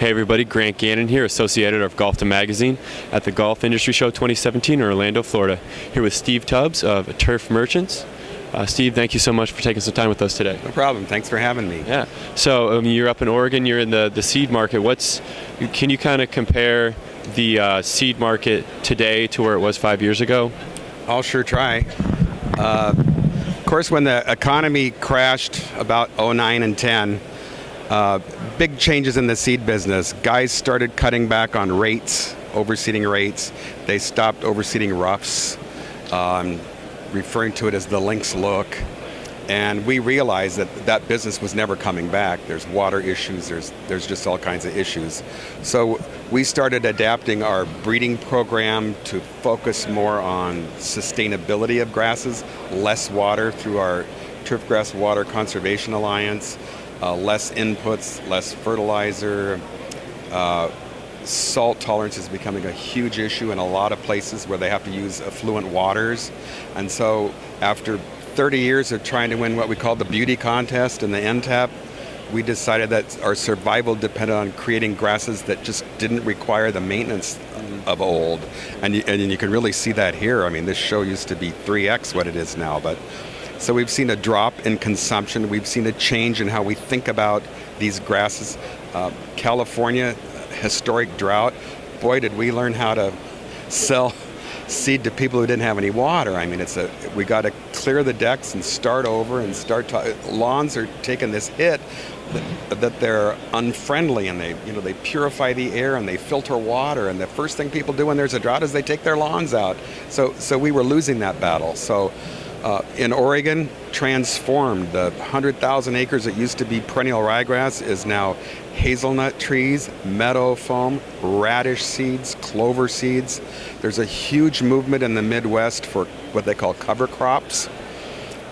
Hey everybody, Grant Gannon here, Associate Editor of Golf to Magazine at the Golf Industry Show 2017 in Orlando, Florida. Here with Steve Tubbs of Turf Merchants. Steve, thank you so much for taking some time with us today. No problem. Thanks for having me. Yeah. So you're up in Oregon. You're in the seed market. Can you kind of compare the seed market today to where it was 5 years ago? I'll sure try. Of course, when the economy crashed about 09 and 10, big changes in the seed business. Guys started cutting back on rates, overseeding rates. They stopped overseeding roughs, referring to it as the Lynx look. And we realized that that business was never coming back. There's water issues, there's just all kinds of issues. So we started adapting our breeding program to focus more on sustainability of grasses, less water through our Turfgrass Water Conservation Alliance, less inputs, less fertilizer. Salt tolerance is becoming a huge issue in a lot of places where they have to use effluent waters. And so after 30 years of trying to win what we call the beauty contest and the NTAP, we decided that our survival depended on creating grasses that just didn't require the maintenance of old. And you can really see that here. I mean, this show used to be 3x what it is now. But so we've seen a drop in consumption. We've seen a change in how we think about these grasses. California, historic drought. Boy, did we learn how to sell seed to people who didn't have any water. I mean, we got to clear the decks and start over and lawns are taking this hit that they're unfriendly, and they purify the air and they filter water, and the first thing people do when there's a drought is they take their lawns out. So we were losing that battle. So in Oregon, transformed. The 100,000 acres that used to be perennial ryegrass is now hazelnut trees, meadow foam, radish seeds, clover seeds. There's a huge movement in the Midwest for what they call cover crops,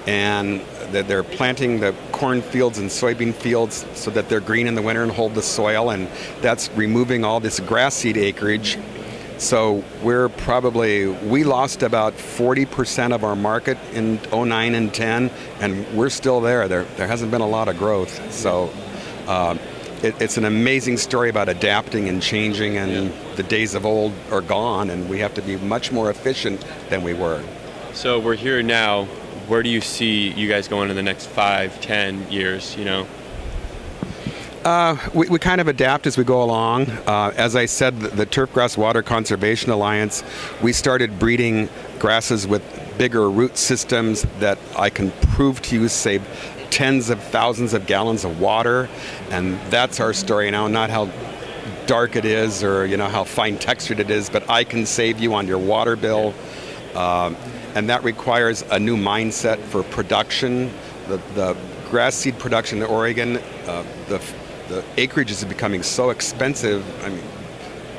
and they're planting the corn fields and soybean fields so that they're green in the winter and hold the soil, and that's removing all this grass seed acreage. So we lost about 40% of our market in 09 and 10, and we're still there. There hasn't been a lot of growth. So it's an amazing story about adapting and changing, and the days of old are gone, and we have to be much more efficient than we were. So we're here now. Where do you see you guys going in the next 5, 10 years, We kind of adapt as we go along. As I said, the Turfgrass Water Conservation Alliance, we started breeding grasses with bigger root systems that I can prove to you save tens of thousands of gallons of water, and that's our story now, not how dark it is or how fine textured it is, but I can save you on your water bill, and that requires a new mindset for production. The grass seed production in Oregon, the acreage is becoming so expensive. I mean,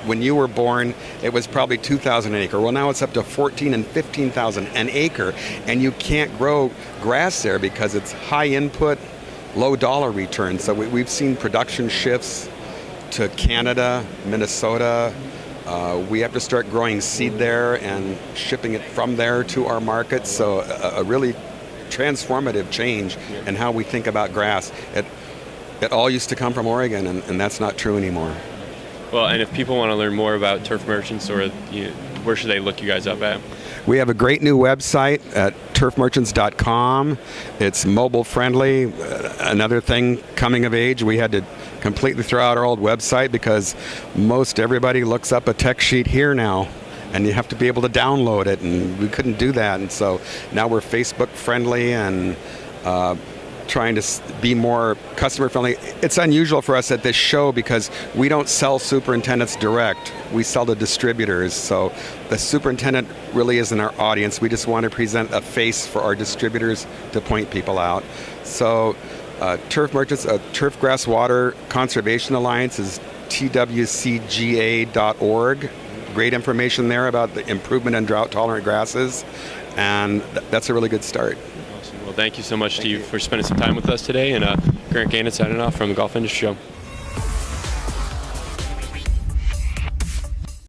when you were born, it was probably $2,000 an acre. Well, now it's up to $14,000 and $15,000 an acre, and you can't grow grass there because it's high input, low dollar return. So we've seen production shifts to Canada, Minnesota. We have to start growing seed there and shipping it from there to our markets. So a really transformative change in how we think about grass. It all used to come from Oregon, and that's not true anymore. Well, and if people want to learn more about Turf Merchants, where should they look you guys up at? We have a great new website at turfmerchants.com. It's mobile friendly. Another thing coming of age, we had to completely throw out our old website because most everybody looks up a tech sheet here now, and you have to be able to download it, and we couldn't do that. And so now we're Facebook friendly and trying to be more customer friendly. It's unusual for us at this show because we don't sell superintendents direct. We sell to distributors. So the superintendent really isn't our audience. We just want to present a face for our distributors to point people out. So Turf Merchants, Turfgrass Water Conservation Alliance is twcga.org. Great information there about the improvement in drought-tolerant grasses, and that's a really good start. Awesome. Well, thank you so much, Steve, for spending some time with us today, and Grant Gannon signing off from the Golf Industry Show.